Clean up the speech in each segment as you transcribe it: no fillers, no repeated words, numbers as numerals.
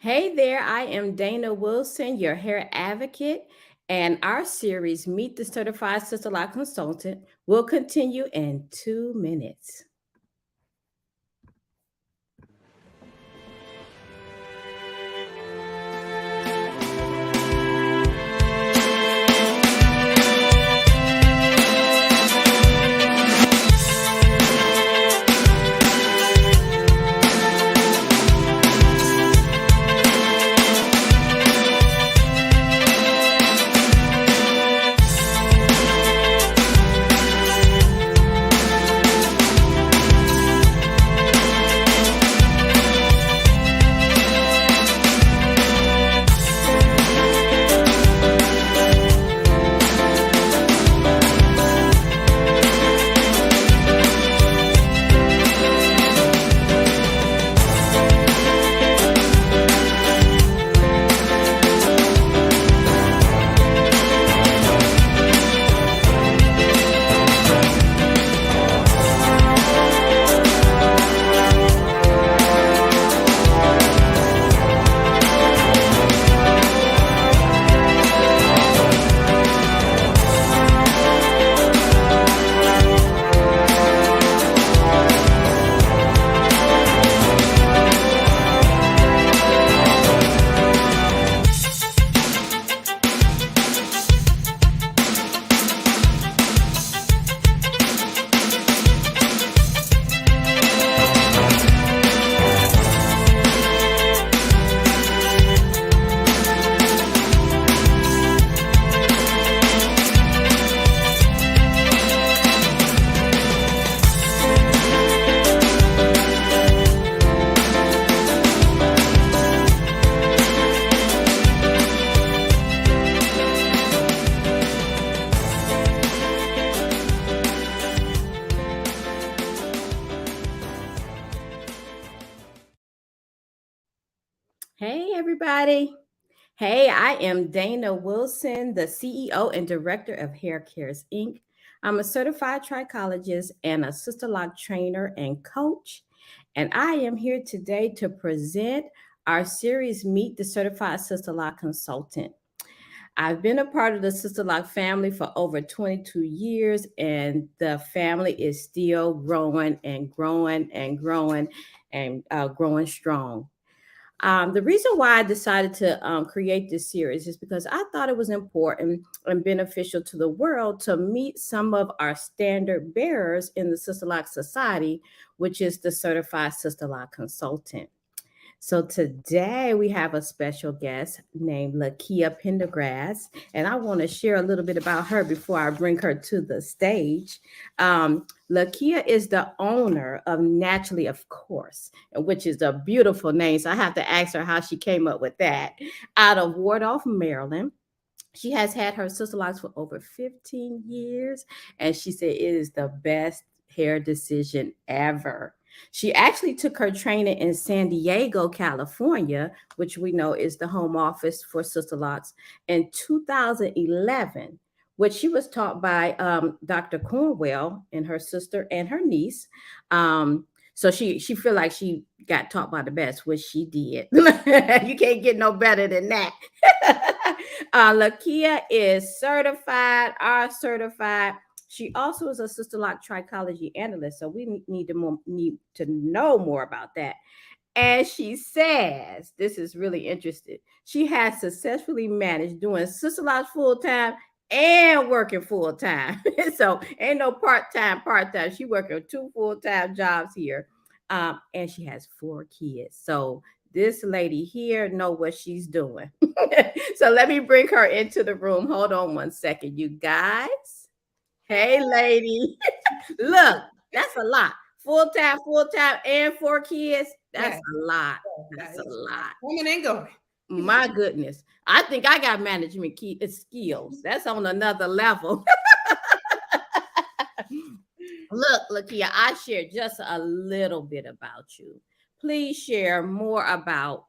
Hey there, I am Dana Wilson, your hair advocate, and our series, Meet the Certified Sister Law Consultant, will continue in 2 minutes. Hey, everybody. Hey, I am Dana Wilson, the CEO and Director of Hair Cares Inc. I'm a certified trichologist and a Sister Lock trainer and coach. And I am here today to present our series, Meet the Certified Sister Lock Consultant. I've been a part of the Sister Lock family for over 22 years, and the family is still growing and growing and growing and growing strong. The reason why I decided to create this series is because I thought it was important and beneficial to the world to meet some of our standard bearers in the Sister Lock Society, which is the Certified Sister Lock Consultant. So today we have a special guest named Lakia Pendergrast, and I want to share a little bit about her before I bring her to the stage. Lakia is the owner of Naturally, of course, which is a beautiful name. So I have to ask her how she came up with that. Out of Waldorf, Maryland. She has had her sister locks for over 15 years, and she said it is the best hair decision ever. She actually took her training in San Diego, California, which we know is the home office for Sister Locks, in 2011, which she was taught by Dr. Cornwell and her sister and her niece. So she feel like she got taught by the best, which she did. You can't get no better than that. Lakia is certified, are certified. She also is a Sister Lock Trichology Analyst, so we need to know more about that. And she says, this is really interesting. She has successfully managed doing Sister Locks full time and working full time. So ain't no part time. She working two full time jobs here, and she has 4 kids. So this lady here know what she's doing. So let me bring her into the room. Hold on one second, you guys. Hey, lady. Look, that's a lot. Full time, and 4 kids. That's Yeah, a lot. that That's a is lot. woman ain't going. My goodness. I think I got management skills. That's on another level. Look, Lakia, I shared just a little bit about you. Please share more about,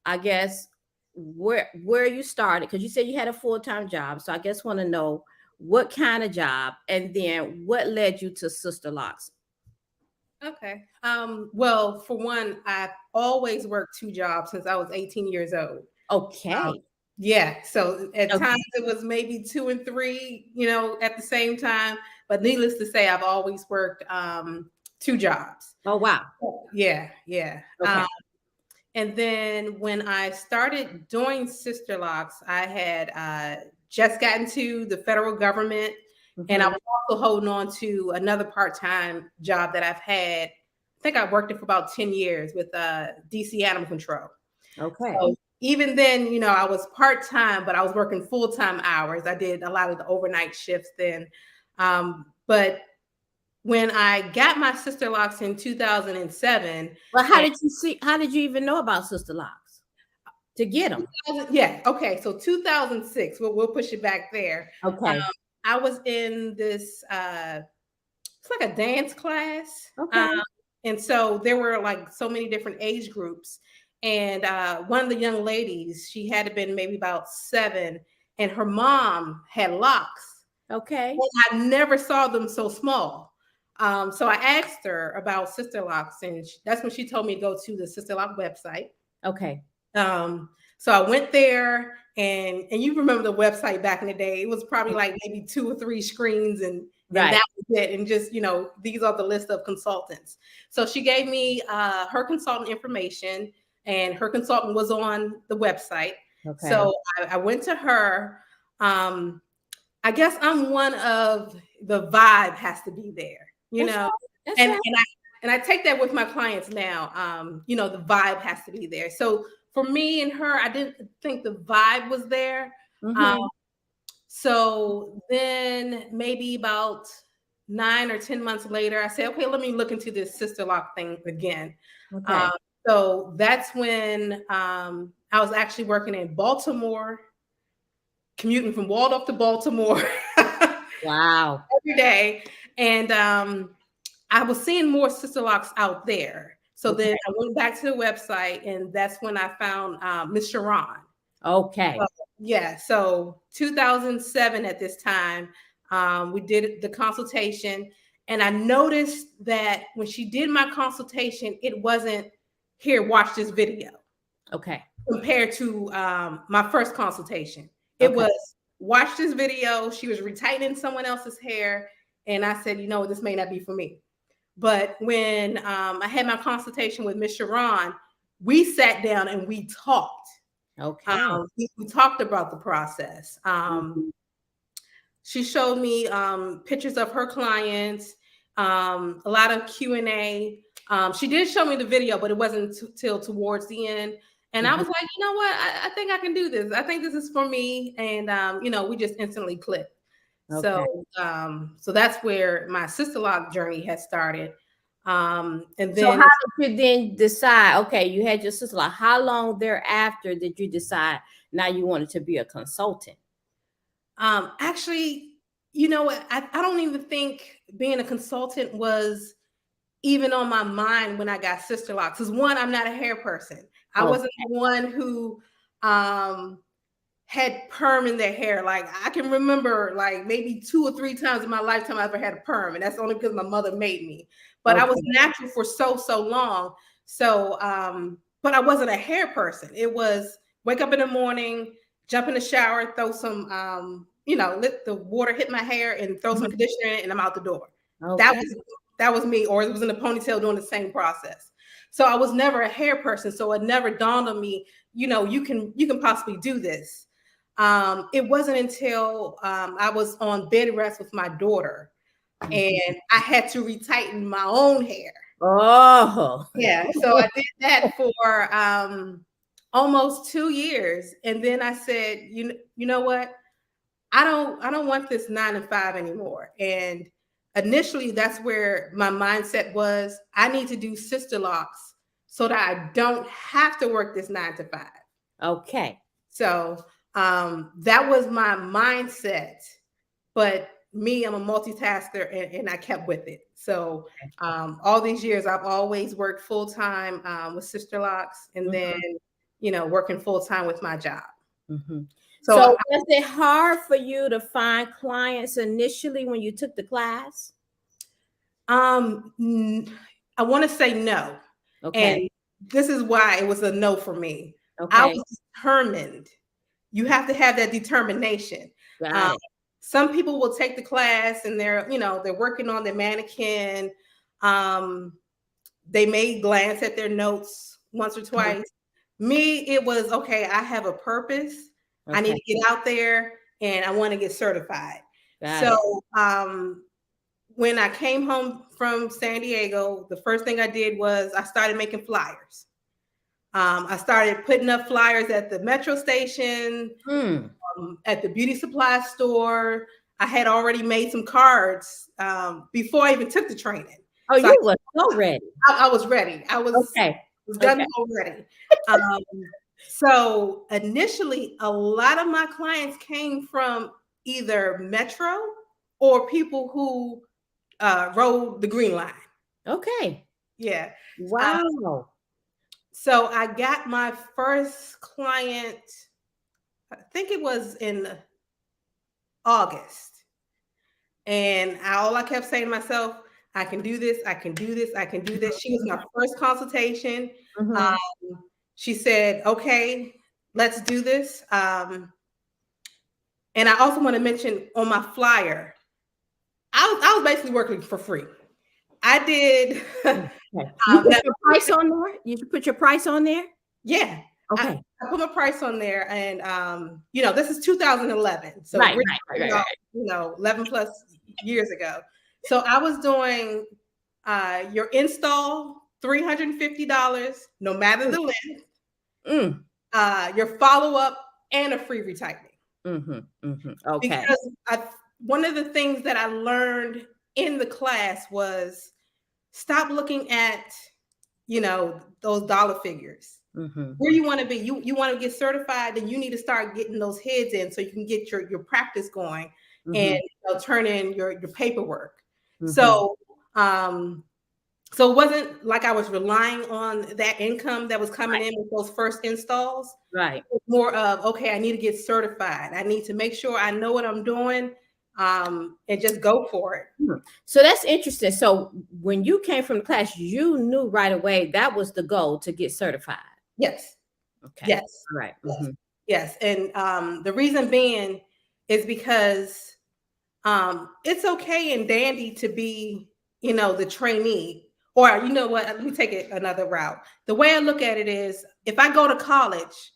I guess, where you started, because you said you had a full-time job. So I guess want to know what kind of job, and then what led you to Sister Locks. Okay. Well, for one, I've always worked two jobs since I was 18 years old. Um, Okay. yeah. So at times Okay. it was maybe two and three, at the same time. But needless to say, I've always worked two jobs. Oh, wow. Yeah. Yeah. Okay. And then when I started doing Sisterlocks, I had just gotten to the federal government, and I Hmm. was also holding on to another part-time job that I've had. I think I worked it for about 10 years with DC Animal Control. Okay. So even then, I was part-time, but I was working full-time hours. I did a lot of the overnight shifts then. But when I got my Sisterlocks in 2007, Well, how and did you see? How did you even know about Sister Locks to get them? yeah, okay. So 2006, we'll push it back there. Um, Okay. I was in this, it's like a dance class. Okay. And so there were like so many different age groups. And one of the young ladies, she had been maybe about 7, and her mom had locks. Okay. And I never saw them so small. So I asked her about Sister Locks, and that's when she told me to go to the Sister Lock website. Okay. Um, so I went there, and you remember the website back in the day. It was probably like maybe 2 or 3 screens, and Right. that was it. And just, these are the list of consultants. So she gave me her consultant information, and her consultant was on the website. Okay. So I went to her. I guess I'm one of the vibe has to be there, That's right. That's and right. I take that with my clients now. The vibe has to be there. So for me and her, I didn't think the vibe was there. Um, Mm-hmm. so then maybe about 9 or 10 months later, I said, okay, let me look into this sister lock thing again. Um, Okay. so that's when I was actually working in Baltimore, commuting from Waldorf to Baltimore Wow. every day. And I was seeing more sister locks out there. So Okay. then I went back to the website, and that's when I found Miss Sharon. Okay. Yeah, so 2007 at this time, we did the consultation, and I noticed that when she did my consultation, it wasn't here, watch this video, Okay. compared to my first consultation. It Okay. was watch this video. She was retightening someone else's hair, and I said, this may not be for me. But when I had my consultation with Miss Sharon, we sat down and we talked. Okay. We talked about the process. Mhm. She showed me pictures of her clients, a lot of Q&A. She did show me the video, but it wasn't till towards the end. And I Mhm. was like, you know what? I think I can do this. I think this is for me. And we just instantly clicked. Okay. So that's where my sister lock journey has started. And So then how did you then decide? Okay, you had your sister. Like, how long thereafter did you decide now you wanted to be a consultant? actually, you know what? I don't even think being a consultant was even on my mind when I got sister locks. Because one, I'm not a hair person. I Oh, wasn't the one who um had perm in their hair. Like I can remember like maybe 2 or 3 times in my lifetime I ever had a perm, and that's only because my mother made me. But I was okay. natural for so long. So but I wasn't a hair person. It was wake up in the morning, jump in the shower, throw some let the water hit my hair and throw some Mhm. conditioner in it, and I'm out the door. That Okay. was that was me, or it was in a ponytail doing the same process. So I was never a hair person. So it never dawned on me, you can possibly do this. It wasn't until I was on bed rest with my daughter, Mhm. and I had to retighten my own hair. Oh. Yeah, so I did that for almost 2 years, and then I said, you know what? I don't want this 9 to 5 anymore. And initially, that's where my mindset was. I need to do sister locks so that I don't have to work this 9 to 5. Okay. So that was my mindset. But me, I'm a multitasker, and I kept with it. So all these years, I've always worked full time with Sister Locks, and then Mhm. working full time with my job. Mhm. So So was it hard for you to find clients initially when you took the class? um, I want to say no. Okay. And this is why it was a no for me. I Okay. was determined. You have to have that determination. Got Um, it. some people will take the class and they're working on their mannequin. Um, they may glance at their notes once or Mhm. twice. Me, it was okay. I have a purpose. I need Okay. to get out there and I want to get certified. Got it. So when I came home from San Diego, the first thing I did was I started making flyers. I started putting up flyers at the metro station, Hmm. at the beauty supply store. I had already made some cards before I even took the training. Oh, So you were so ready. I was ready. I Okay. was gun Okay. ho ready. Um, so initially, a lot of my clients came from either metro or people who rode the green line. Okay. Yeah. Uh, Wow. so I got my first client, I think it was in August. And all I kept saying to myself, I can do this, I can do this, I can do this. She was my first consultation. Mm-hmm. She said, okay, let's do this. And I also want to mention on my flyer, I was basically working for free. I did. Okay. You put Now, your price on there? You put your price on there? yeah, Okay. I put my price on there, and this is 2011, so Right, we're right, right, talking right, about 11 plus years ago. So I was doing your install $350, no matter the length, Mm. your follow up, and a free retightening. Mm-hmm. Mm-hmm. Okay. Because one of the things that I learned in the class was stop looking at those dollar figures. Mm-hmm. Where you want to be, you want to get certified, then you need to start getting those heads in so you can get your practice going Mm-hmm. and turn in your paperwork. Mm-hmm. So so it wasn't like I was relying on that income that was coming Right. in with those first installs. Right. It was more of, okay, I need to get certified. I need to make sure I know what I'm doing, and just go for it. So that's interesting. So when you came from the class, you knew right away that was the goal to get certified. Yes, Okay. yes, All right. yes, Mm-hmm. yes. And the reason being is because it's okay and dandy to be, the trainee. Or you know what? Let me take it another route. The way I look at it is, if I go to college,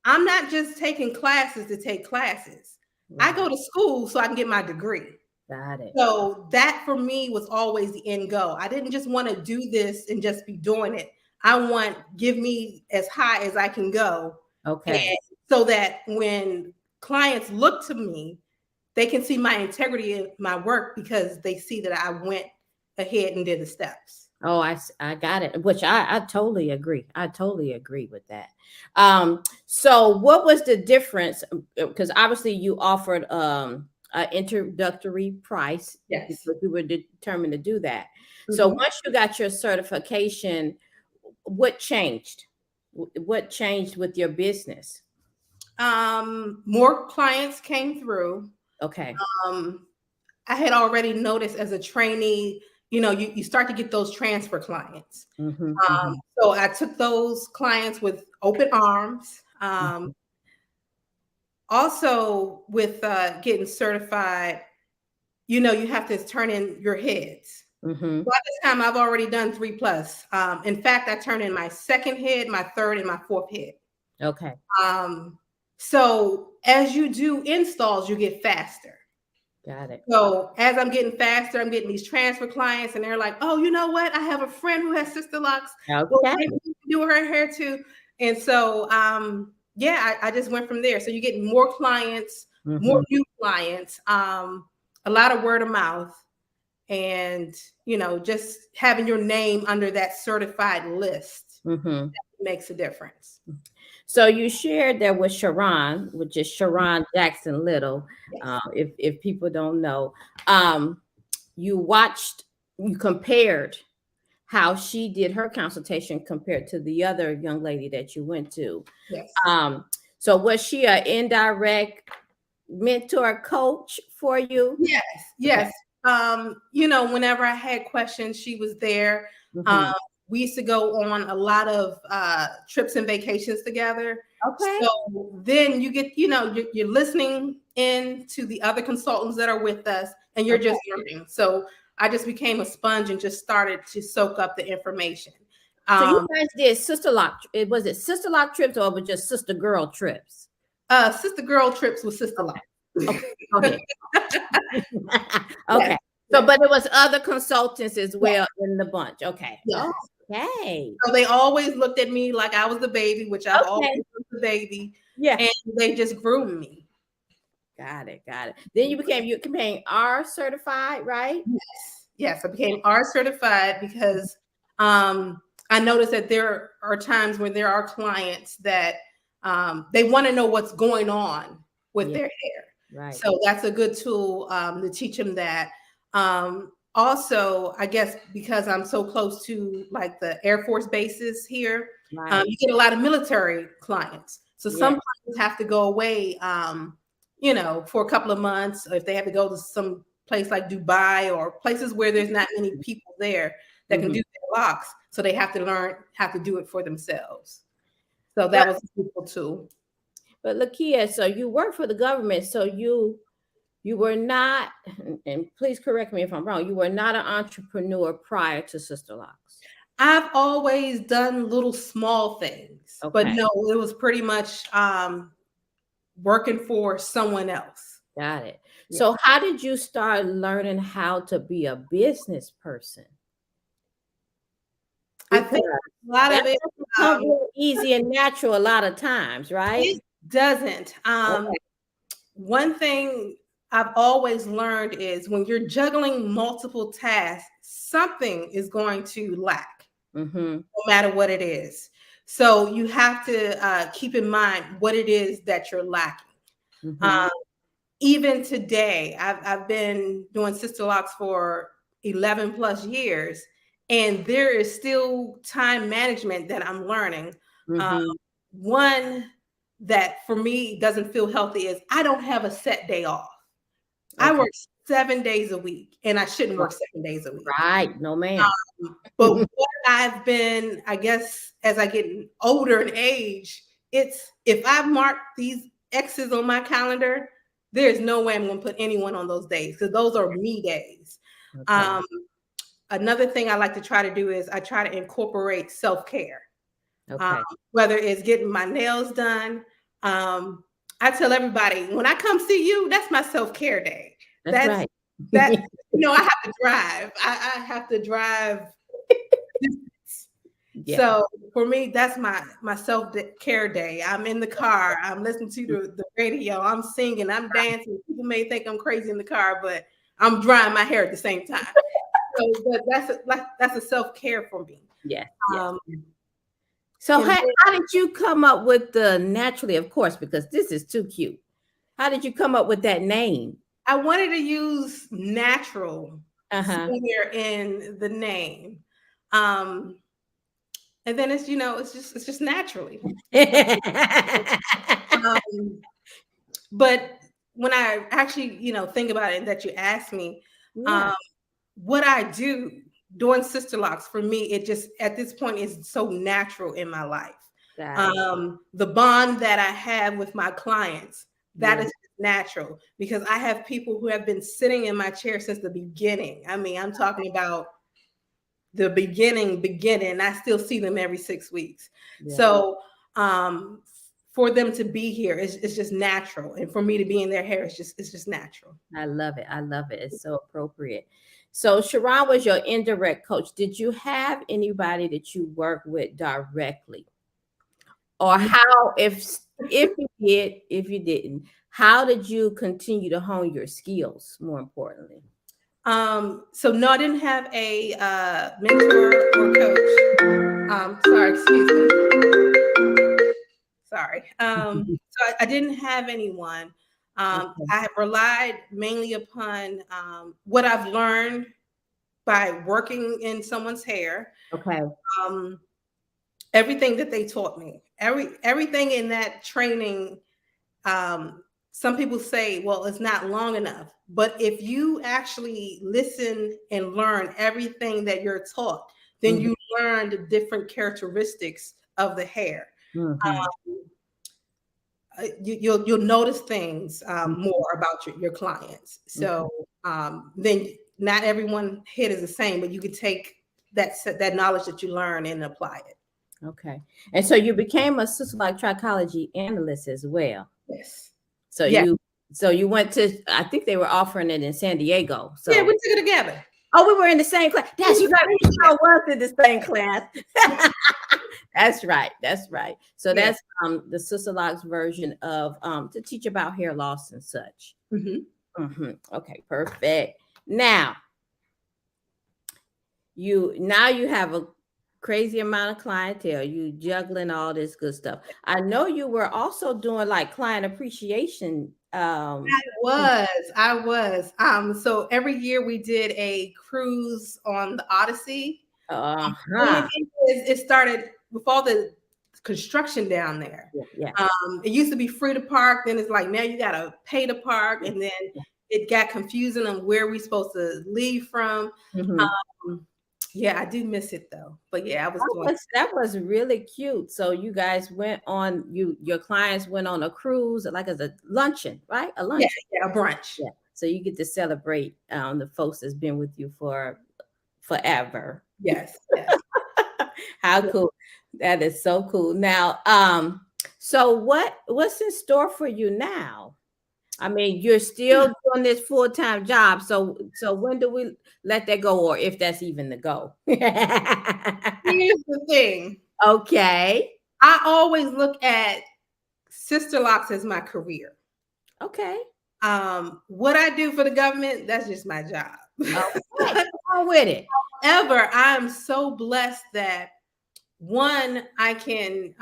I'm not just taking classes to take classes. I Right. go to school so I can get my degree. Got it. So that for me was always the end goal. I didn't just want to do this and just be doing it. I want give me as high as I can go, and Okay. so that when clients look to me, they can see my integrity in my work because they see that I went ahead and did the steps. Oh, I got it. Which I totally agree. I totally agree with that. So what was the difference? Because obviously you offered an introductory price Yes. because you were determined to do that. So Mhm. once you got your certification, what changed? What changed with your business? More clients came through. Okay. Um, I had already noticed as a trainee, you start to get those transfer clients. Mm-hmm, mm-hmm, So I took those clients with open arms. mm-hmm. Also, with getting certified, you have to turn in your heads. Mm-hmm. By this time, I've already done 3 plus. In fact, I turned in my second head, my third, and my fourth head. Okay. So as you do installs, you get faster. Got it. So as I'm getting faster, I'm getting these transfer clients, and they're like, "Oh, you know what? I have a friend who has Sisterlocks. Well, Okay. maybe you can do her hair too." And so, yeah, I just went from there. So you get more clients, more Mm-hmm. new clients, a lot of word of mouth, and just having your name under that certified list Mm-hmm. makes a difference. So you shared that with Sharon, which is Sharon Jackson Little. Yes. If people don't know, you you compared how she did her consultation compared to the other young lady that you went to. Yes. Um, so was she an indirect mentor coach for you? Yes. Okay. Yes. Whenever I had questions, she was there. Mhm. We used to go on a lot of trips and vacations together. Okay. So then you get, you're listening in to the other consultants that are with us, and you're Okay. just learning. So I just became a sponge and just started to soak up the information. So you Um, guys did sister lock. Was it sister lock trips or was it just sister girl trips? Sister girl trips with Sister Okay. Lock. Okay. Go ahead. Yes, Okay. So, yes, but it was other consultants as yes, well in the bunch. Okay. yes. Okay. So they always looked at me like I was the baby, which I've always Okay. been the baby, Yeah. and they just groomed me. Got it. Got it. Then you became R certified, right? Yes, yes, I became R certified because I noticed that there are times when there are clients that they want to know what's going on with Yeah. their hair. Right. So that's a good tool to teach them that. Also, I guess because I'm so close to like the Air Force bases here, Right. you get a lot of military clients. So Yeah. some clients have to go away, for a couple of months. If they have to go to some place like Dubai or places where there's not many people there that can Mhm. do their locks, so they have to learn how to do it for themselves. So But that was a useful tool. but Lakia, so you work for the government, so you were not, and please correct me if I'm wrong, you were not an entrepreneur prior to Sister Locks. I've always done little small things, but Okay. no, it was pretty much working for someone else. Got it. Yeah. So how did you start learning how to be a business person? I Because think a lot that of it, doesn't come um, real easy and natural a lot of times, right? it doesn't. Okay. One thing I've always learned is when you're juggling multiple tasks, something is going to lack, Mm-hmm. no matter what it is. So you have to keep in mind what it is that you're lacking. Mm-hmm. Um, Even today, I've been doing Sister Locks for 11 plus years, and there is still time management that I'm learning. Um, Mm-hmm. One that for me doesn't feel healthy is I don't have a set day off. I Okay. work 7 days a week, and I shouldn't work 7 days a week. Right. No, ma'am. But what I've been, I guess, as I get older in age, it's if I mark these X's on my calendar, there's no way I'm going to put anyone on those days because those are me days. Okay. Um, Another thing I like to try to do is I try to incorporate self care, um, Okay. whether it's getting my nails done. Um, I tell everybody when I come see you, that's my self care day. That's That's right. that. I have to drive. I have to drive distance. Yeah. So for me, that's my self care day. I'm in the car. I'm listening to the radio. I'm singing. I'm dancing. People may think I'm crazy in the car, but I'm drying my hair at the same time. So, but that's a self care for me. Yes. Yes. Um, So and how did you come up with the naturally, of course, because this is too cute. How did you come up with that name? I wanted to use natural Uh-huh. somewhere in the name. Um, and then it's just naturally. Um, but when I actually, think about it and that you asked me, Yeah. um, what I do doing Sister Locks for me, it just at this point is so natural in my life. Got it. The bond that I have with my clients, that Yeah. is natural because I have people who have been sitting in my chair since the beginning. I mean, I'm talking about the beginning. I still see them every 6 weeks. Yeah. So for them to be here, it's just natural. And for me to be in their hair, it's just natural. I love it. I love it. It's so appropriate. So Sharon was your indirect coach. Did you have anybody that you work with directly? Or how, if you did, if you didn't, how did you continue to hone your skills, more importantly? So no, I didn't have a mentor or coach. Sorry, excuse me. Sorry. So I didn't have anyone. Okay. I have relied mainly upon what I've learned by working in someone's hair. Okay. Um, Everything that they taught me, everything in that training. Some people say, well, it's not long enough. But if you actually listen and learn everything that you're taught, then you learn the different characteristics of the hair. You'll notice things more about your clients. So then not everyone head is the same, but you can take that knowledge that you learn and apply it. Okay. And so you became a Sisterlocks Trichology Analyst as well. Yes. So you went to, I think they were offering it in San Diego. So yeah, we took it together. Oh, we were in the same class. That's right. We sure was in the same class. That's right. That's right. So that's the Sisterlocks version of to teach about hair loss and such. Okay, perfect. Now you have a crazy amount of clientele. You juggling all this good stuff. I know you were also doing like client appreciation. I was. So every year we did a cruise on the Odyssey. It started with all the construction down there. It used to be free to park. Then it's like now you got to pay to park, and then it got confusing on where we're supposed to leave from. Yeah, I do miss it though. But yeah, that was really cute. So you guys went on your clients went on a cruise, like as a luncheon, right? A luncheon. Yeah, a brunch. Yeah. So you get to celebrate the folks that's been with you for forever. Yes. How cool. That is so cool. Now, so what's in store for you now? I mean, you're still doing this full-time job. So when do we let that go, or if that's even the go? Here's the thing. Okay. I always look at Sisterlocks as my career. Okay. What I do for the government, that's just my job. Okay. Go with it. However, I'm so blessed that one, I can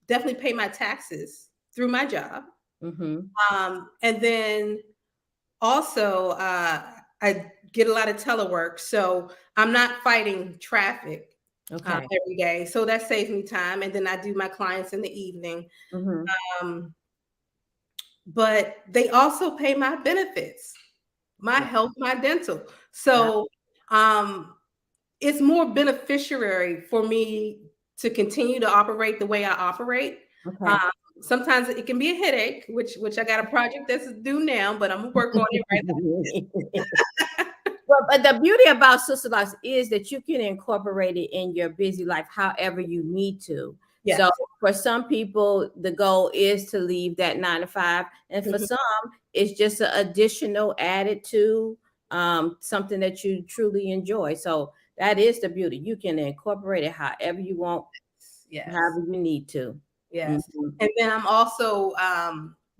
definitely pay my taxes through my job. And then also I get a lot of telework, so I'm not fighting traffic every day. So that saves me time. And then I do my clients in the evening. But they also pay my benefits, my health, my dental. So it's more beneficiary for me to continue to operate the way I operate. Sometimes it can be a headache, which I got a project that's due now, but I'm gonna work on it right now. Well, but the beauty about Sisterlocks is that you can incorporate it in your busy life however you need to. Yes. So for some people, the goal is to leave that 9 to 5, and for some, it's just an additional added to something that you truly enjoy. So that is the beauty. You can incorporate it however you want, however you need to. Yes. And then I'm also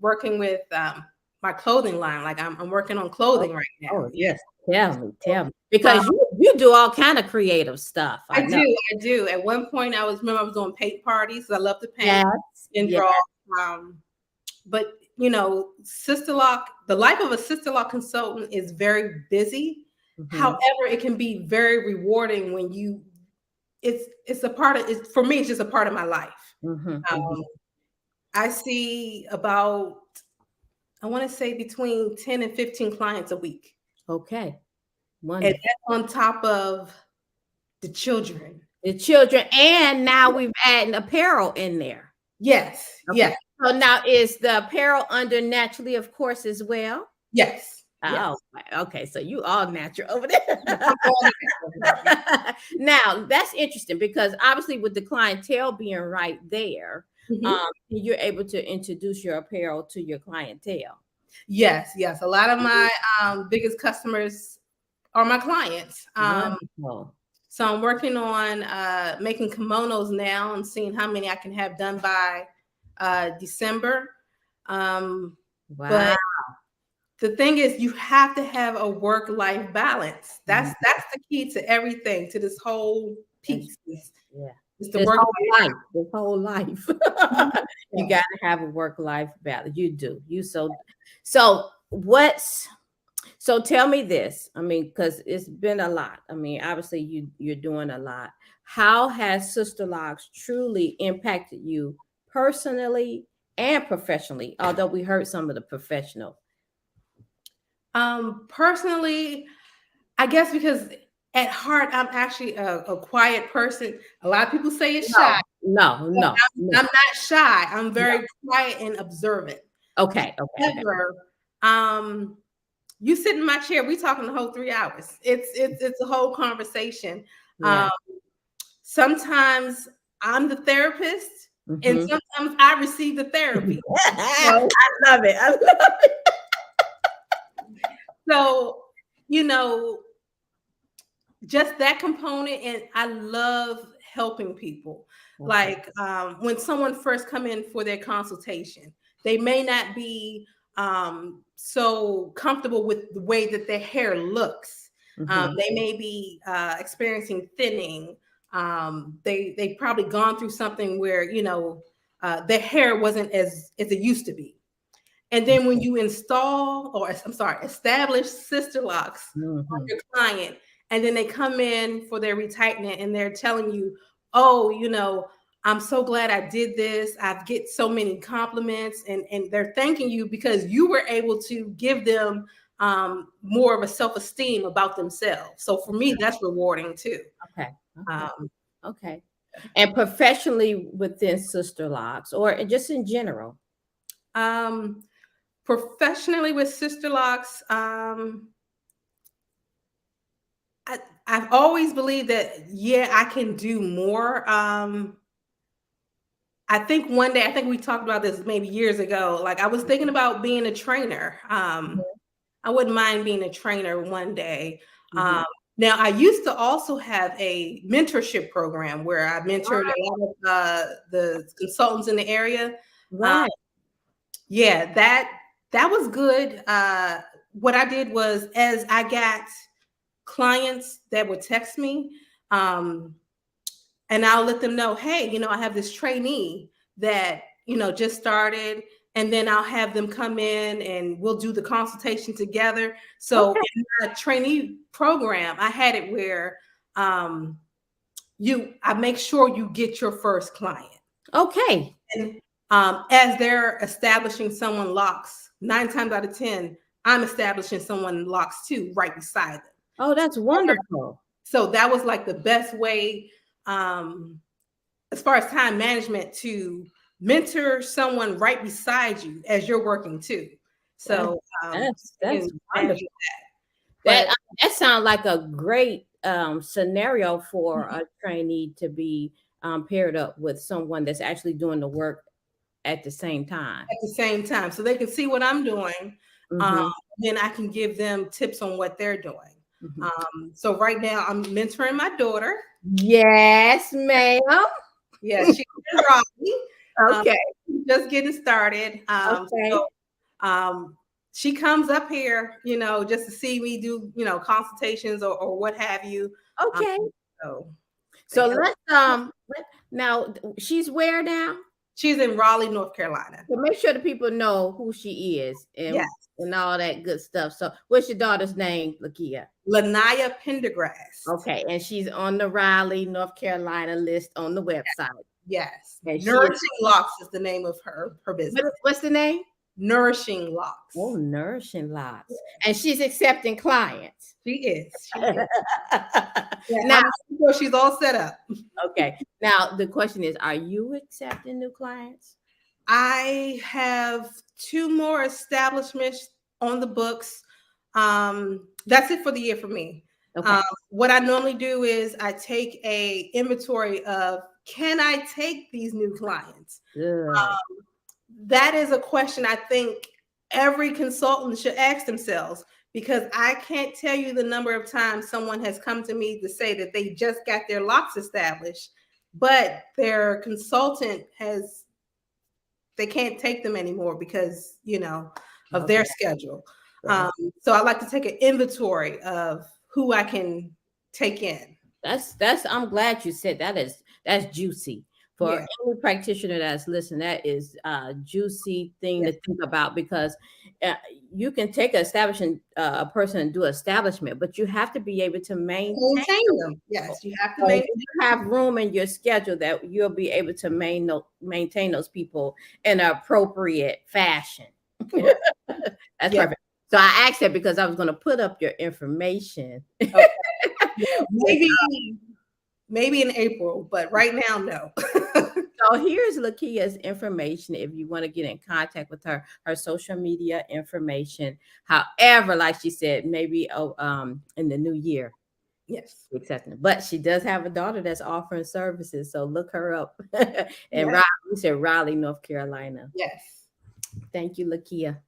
working with my clothing line. Like I'm working on clothing right now. Oh, yes. Tell me. Because you do all kind of creative stuff. I do. At one point, I was doing paint parties. I love to paint and draw. But you know, the life of a Sisterlock consultant is very busy. However, it can be very rewarding when it's a part of it. For me, it's just a part of my life. I see about, I want to say between 10 and 15 clients a week. Okay. Wonderful. And that's on top of the children. And now we've added apparel in there. Yes. Okay. Yes. So now is the apparel under Naturally, of course, as well? Yes. Oh, okay. So you all natural over there. Now that's interesting because obviously with the clientele being right there, you're able to introduce your apparel to your clientele. Yes. A lot of my biggest customers are my clients. So I'm working on making kimonos now and seeing how many I can have done by December. But the thing is, you have to have a work-life balance. That's the key to everything, to this whole piece. It's the work life. This whole life. You got to have a work-life balance. You do. So tell me this. I mean, because it's been a lot. I mean, obviously you're doing a lot. How has Sisterlocks truly impacted you personally and professionally? Although we heard some of the professional. Personally, I guess because at heart, I'm actually a quiet person. A lot of people say it's No, shy, no, but no, no. I'm not shy. I'm No. very quiet and observant. Okay, okay, okay. However, you sit in my chair, we talking the whole 3 hours. It's a whole conversation. Yeah. Um, sometimes I'm the therapist, and Mm-hmm. sometimes I receive the therapy. I So, love it. I love it. so you know, just that component, and I love helping people. Okay. Like when someone first come in for their consultation, they may not be so comfortable with the way that their hair looks. Mm-hmm. They may be experiencing thinning. They've probably gone through something where their hair wasn't as it used to be. And then when you install, or I'm sorry, establish Sisterlocks on Mm-hmm. your client, and then they come in for their retightment and they're telling you, oh, I'm so glad I did this. I've get so many compliments, and they're thanking you because you were able to give them more of a self-esteem about themselves. So for me, that's rewarding too. Okay. Okay. Um, Okay. And professionally within Sisterlocks, or just in general. um, professionally with Sisterlocks, I've always believed that, yeah, I can do more. I think one day, I think we talked about this maybe years ago. Like I was thinking about being a trainer. I wouldn't mind being a trainer one day. Mm-hmm. Now, I used to also have a mentorship program where I mentored a lot of the consultants in the area. Um, Right. yeah, that was good. What I did was, as I got clients that would text me, um, and I'll let them know, hey, I have this trainee that just started, and then I'll have them come in and we'll do the consultation together. So Okay. in my trainee program, I had it where I make sure you get your first client, Okay. and as they're establishing someone locks, 9 times out of 10, I'm establishing someone locks too, right beside them. Oh, that's wonderful. So that was like the best way, as far as time management, to mentor someone right beside you as you're working too. That's So you that's can manage wonderful. That that. that sounds like a great scenario for a trainee to be paired up with someone that's actually doing the work at the same time. At the same time, so they can see what I'm doing. Um, Mm-hmm. then I can give them tips on what they're doing. Mm-hmm. So right now I'm mentoring my daughter. Yes, ma'am. Yeah, she's in Raleigh. Um, Okay. just getting started. Okay. So she comes up here, just to see me do, consultations or what have you. Um, Okay. so So say hello. now she's where now? She's in Raleigh, North Carolina. So make sure the people know who she is Yes, and all that good stuff. So what's your daughter's name, Lakia? Lakia Pendergrast. Okay, and she's on the Raleigh, North Carolina list on the website. Yes, And she is, Nourishing Locks is the name of her business. what's the name? Nourishing Locks. Oh, Nourishing Lots. And she's accepting clients. She is. She is. Yeah, Now, I'm sure she's all set up. okay. Now the question is, are you accepting new clients? I have 2 more establishments on the books. That's it for the year for me. Okay. What I normally do is I take a inventory of, can I take these new clients? Good. That is a question I think every consultant should ask themselves, because I can't tell you the number of times someone has come to me to say that they just got their locks established, but their consultant they can't take them anymore because of their schedule. Right. So I like to take an inventory of who I can take in. That's I'm glad you said that's juicy for Yeah, any practitioner that's listening. That is a juicy thing yeah. to think about, because you can take a person and do establishment, but you have to be able to maintain. Maintain them. Yes, you have to So if maintain. you have room in your schedule that you'll be able to maintain those people in an appropriate fashion. That's Yeah. perfect. So I asked that because I was going to put up your information. Okay. maybe maybe in April, but right now, no. So here's Lakia's information if you want to get in contact with her, her social media information. However, like she said, maybe in the new year. Yes. Accepting. But she does have a daughter that's offering services. So look her up. And Yes. We said Raleigh, North Carolina. Yes. Thank you, Lakia.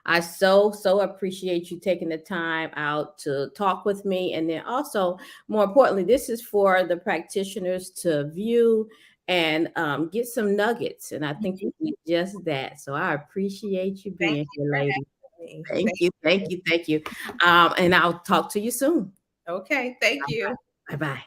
I so appreciate you taking the time out to talk with me. And then also, more importantly, this is for the practitioners to view and get some nuggets. And I think you did just that. So I appreciate you Thank being you here, for lady. having me. Thank you, thank you, thank you. And I'll talk to you soon. Okay. Thank you. Bye bye.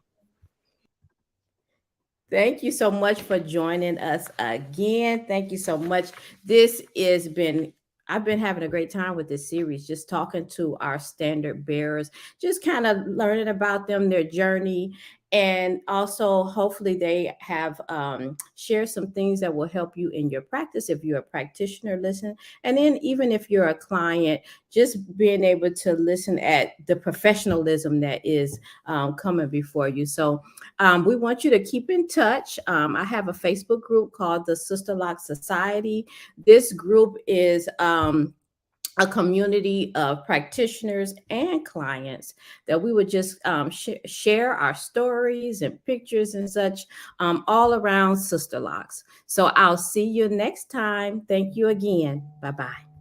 Thank you so much for joining us again. Thank you so much. This has been, I've been having a great time with this series, just talking to our standard bearers, just kind of learning about them, their journey, and also hopefully they have shared some things that will help you in your practice if you're a practitioner. Listen, and then even if you're a client, just being able to listen at the professionalism that is coming before you. So we want you to keep in touch. I have a Facebook group called the Sisterlocks Society. This group is a community of practitioners and clients that we would just share our stories and pictures and such all around Sisterlocks. So I'll see you next time. Thank you again. Bye bye.